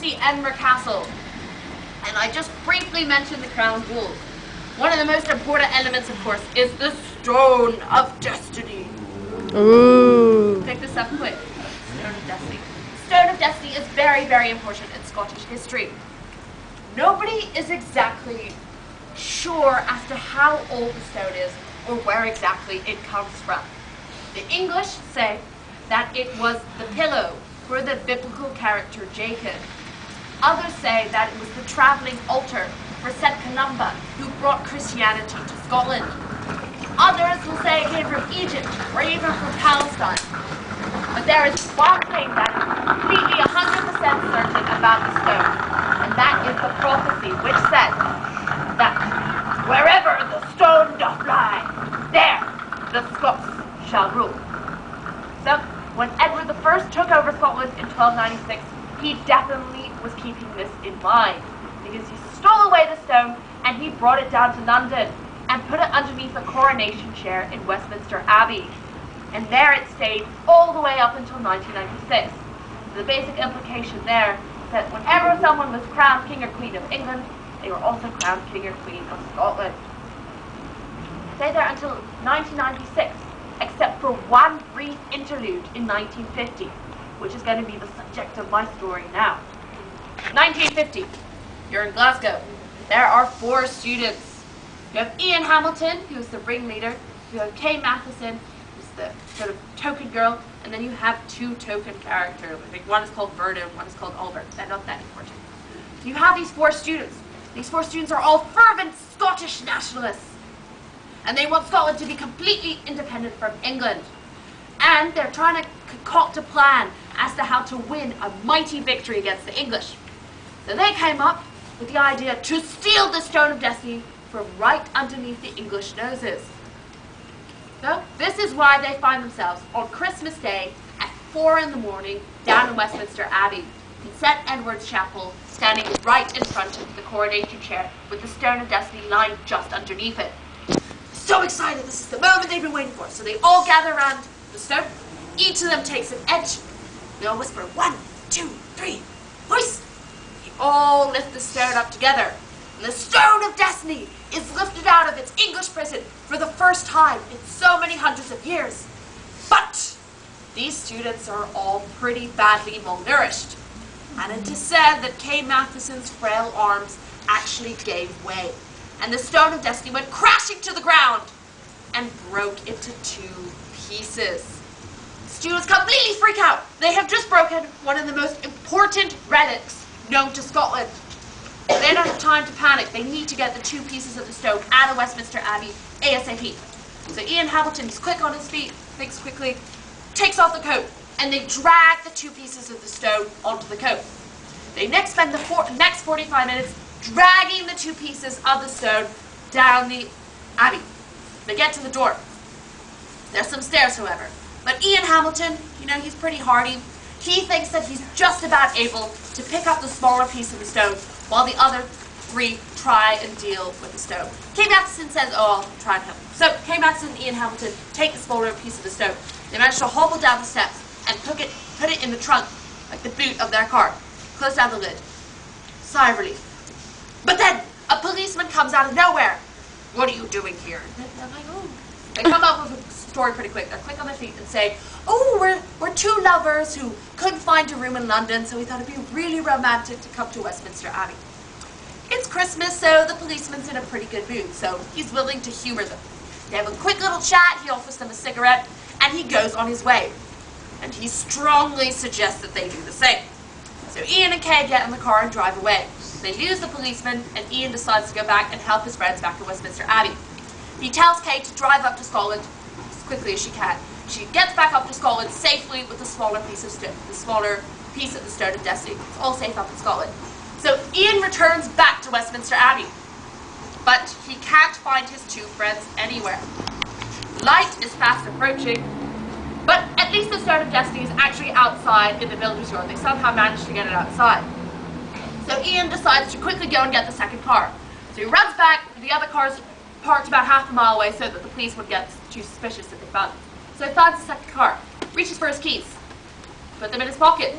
see Edinburgh Castle. And I just briefly mentioned the crown jewels. One of the most important elements, of course, is the Stone of Destiny. Ooh. Pick this up quick. Stone of Destiny. Stone of Destiny is very, very important in Scottish history. Nobody is exactly sure as to how old the stone is or where exactly it comes from. The English say that it was the pillow for the biblical character Jacob. Others say that it was the travelling altar for St. Columba, who brought Christianity to Scotland. Others will say it came from Egypt or even from Palestine. But there is one thing that is completely 100% certain about the stone, and that is the prophecy which says that wherever the stone doth lie, there the Scots shall rule. So, when Edward I took over Scotland in 1296, he definitely was keeping this in mind, because he stole away the stone and he brought it down to London and put it underneath a coronation chair in Westminster Abbey. And there it stayed all the way up until 1996. The basic implication there is that whenever someone was crowned King or Queen of England, they were also crowned King or Queen of Scotland. Stayed there until 1996, except for one brief interlude in 1950, which is going to be the subject of my story now. 1950, you're in Glasgow. There are 4 students. You have Ian Hamilton, who's the ringleader. You have Kay Matheson, who's the sort of token girl, and then you have 2 token characters. I think one is called Vernon, one is called Albert. They're not that important. So you have these 4 students. These 4 students are all fervent Scottish nationalists. And they want Scotland to be completely independent from England. And they're trying to concoct a plan as to how to win a mighty victory against the English. So they came up with the idea to steal the Stone of Destiny from right underneath the English noses. So this is why they find themselves on Christmas Day at 4 in the morning down in Westminster Abbey in St. Edward's Chapel, standing right in front of the coronation chair with the Stone of Destiny lying just underneath it. So excited, this is the moment they've been waiting for. So they all gather around the stone. Each of them takes an edge. They all whisper, 1, 2, 3, hoist! They all lift the stone up together. And the Stone of Destiny is lifted out of its English prison for the first time in so many hundreds of years. But these students are all pretty badly malnourished. And it is said that Kay Matheson's frail arms actually gave way. And the Stone of Destiny went crashing to the ground and broke into 2 pieces. Students completely freak out. They have just broken one of the most important relics known to Scotland. They don't have time to panic. They need to get the 2 pieces of the stone out of Westminster Abbey ASAP. So Ian Hamilton is quick on his feet, thinks quickly, takes off the coat, and they drag the 2 pieces of the stone onto the coat. They next spend the next 45 minutes dragging the 2 pieces of the stone down the abbey. They get to the door. There's some stairs, however. But Ian Hamilton, you know, he's pretty hardy. He thinks that he's just about able to pick up the smaller piece of the stone while the other 3 try and deal with the stone. Kay Matheson says, oh, I'll try and help. So Kay Matheson and Ian Hamilton take the smaller piece of the stone. They manage to hobble down the steps and put it in the trunk, like the boot of their car. Close down the lid. Sigh of relief. But then a policeman comes out of nowhere. What are you doing here? They're like, oh. They come up with a story pretty quick. They're quick on their feet and say, oh, we're 2 lovers who couldn't find a room in London, so we thought it'd be really romantic to come to Westminster Abbey. It's Christmas, so the policeman's in a pretty good mood, so he's willing to humor them. They have a quick little chat, he offers them a cigarette, and he goes on his way. And he strongly suggests that they do the same. So Ian and Kay get in the car and drive away. They lose the policeman, and Ian decides to go back and help his friends back at Westminster Abbey. He tells Kay to drive up to Scotland as quickly as she can. She gets back up to Scotland safely with the smaller piece of the Stone of Destiny. It's all safe up in Scotland. So Ian returns back to Westminster Abbey, but he can't find his 2 friends anywhere. Light is fast approaching, but at least the Stone of Destiny is actually outside in the villagers' yard. They somehow managed to get it outside. So Ian decides to quickly go and get the second car. So he runs back, the other car's parked about half a mile away so that the police would get too suspicious that they found him. So he finds the second car, reaches for his keys, put them in his pocket.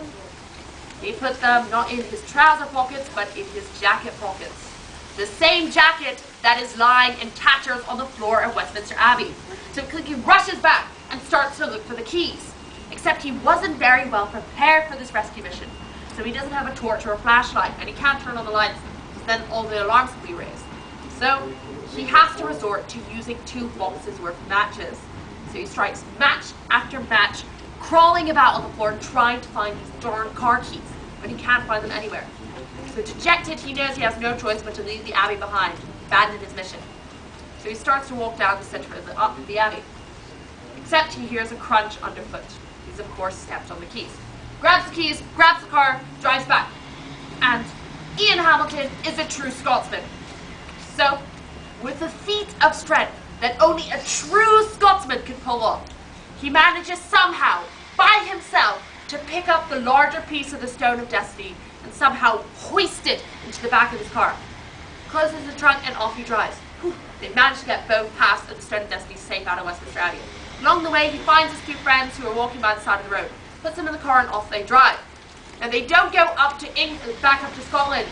He put them not in his trouser pockets, but in his jacket pockets. The same jacket that is lying in tatters on the floor at Westminster Abbey. So he rushes back and starts to look for the keys. Except he wasn't very well prepared for this rescue mission. So he doesn't have a torch or a flashlight, and he can't turn on the lights, because then all the alarms will be raised. So he has to resort to using 2 boxes worth of matches. So he strikes match after match, crawling about on the floor trying to find these darn car keys, but he can't find them anywhere. So dejected, he knows he has no choice but to leave the Abbey behind, abandon his mission. So he starts to walk down the centre of the Abbey. Except he hears a crunch underfoot. He's of course stepped on the keys. Grabs the keys, grabs the car, drives back. And Ian Hamilton is a true Scotsman. So, with a feat of strength that only a true Scotsman could pull off, he manages somehow, by himself, to pick up the larger piece of the Stone of Destiny and somehow hoist it into the back of his car. Closes the trunk and off he drives. Whew. They manage to get both halves of the Stone of Destiny safe out of Westminster Abbey. Along the way, he finds his 2 friends who are walking by the side of the road, puts them in the car, and off they drive. Now they don't go up to back up to Scotland,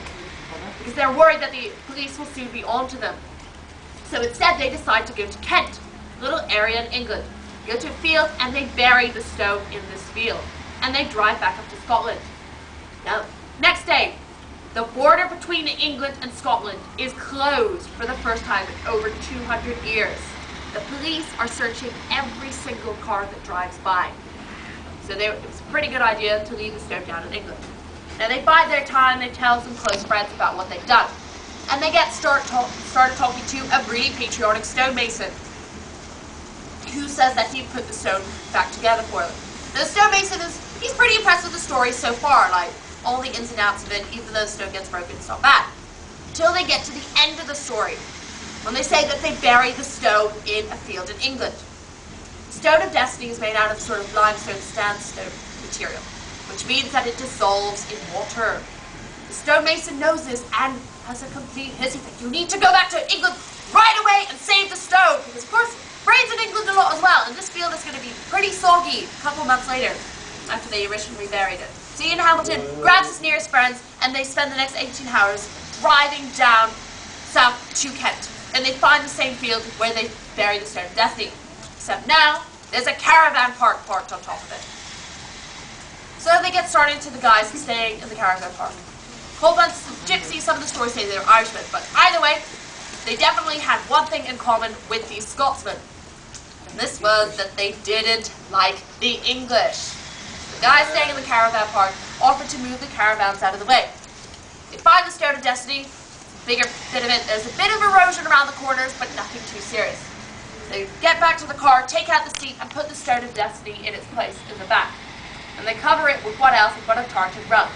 because they're worried that the police will soon be on to them. So instead they decide to go to Kent, a little area in England. Go to a field and they bury the stone in this field. And they drive back up to Scotland. Now, next day, the border between England and Scotland is closed for the first time in over 200 years. The police are searching every single car that drives by. So it was a pretty good idea to leave the stone down in England. Now they bide their time, they tell some close friends about what they've done. And they started talking to a really patriotic stonemason who says that he put the stone back together for them. Now the stonemason he's pretty impressed with the story so far, like all the ins and outs of it, even though the stone gets broken, it's not bad. Until they get to the end of the story, when they say that they buried the stone in a field in England. Stone of Destiny is made out of sort of limestone sandstone material, which means that it dissolves in water. The stonemason knows this and has a complete hissy fit. You need to go back to England right away and save the stone, because of course it rains in England a lot as well, and this field is going to be pretty soggy a couple months later after they originally buried it. So Ian Hamilton grabs his nearest friends and they spend the next 18 hours driving down south to Kent, and they find the same field where they buried the Stone of Destiny. Except now, there's a caravan park parked on top of it. So they get started to the guys staying in the caravan park. Whole bunch of gypsies, some of the stories say they're Irishmen, but either way, they definitely had one thing in common with these Scotsmen. And this was that they didn't like the English. The guys staying in the caravan park offered to move the caravans out of the way. They find the Stone of Destiny, bigger bit of it, there's a bit of erosion around the corners, but nothing too serious. They get back to the car, take out the seat, and put the Stone of Destiny in its place in the back. And they cover it with what else but a tartan rug.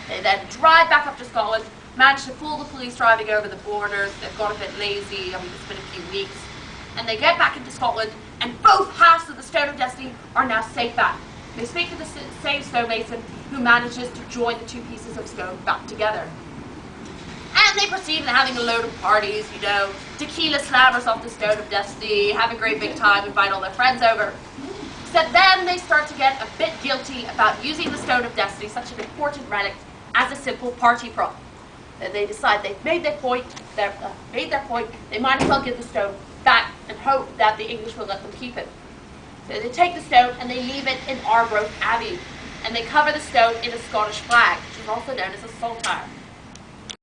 They then drive back up to Scotland, manage to fool the police driving over the borders. They've got a bit lazy, I mean it's been a few weeks. And they get back into Scotland, and both halves of the Stone of Destiny are now safe back. They speak to the same stonemason who manages to join the 2 pieces of stone back together. And they proceed in having a load of parties, you know, tequila slammers off the Stone of Destiny, have a great big time, invite all their friends over. Except then they start to get a bit guilty about using the Stone of Destiny, such an important relic, as a simple party prop. And they decide they've made their point, they might as well give the stone back and hope that the English will let them keep it. So they take the stone and they leave it in Arbroath Abbey, and they cover the stone in a Scottish flag, which is also known as a saltire.